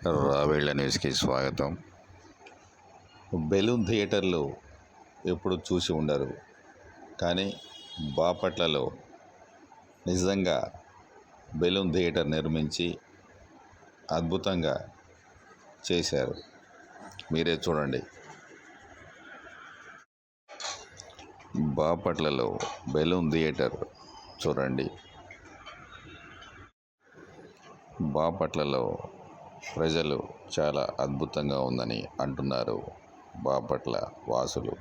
రావేళ్ల న్యూస్కి స్వాగతం. బెలూన్ థియేటర్లు ఎప్పుడు చూసి ఉండరు, కానీ బాపట్లలో నిజంగా బెలూన్ థియేటర్ నిర్మించి అద్భుతంగా చేశారు. మీరే చూడండి. బాపట్లలో బెలూన్ థియేటర్ చూడండి. బాపట్లలో ప్రజలు చాలా అద్భుతంగా ఉందని అంటున్నారు బాపట్ల వాసులు.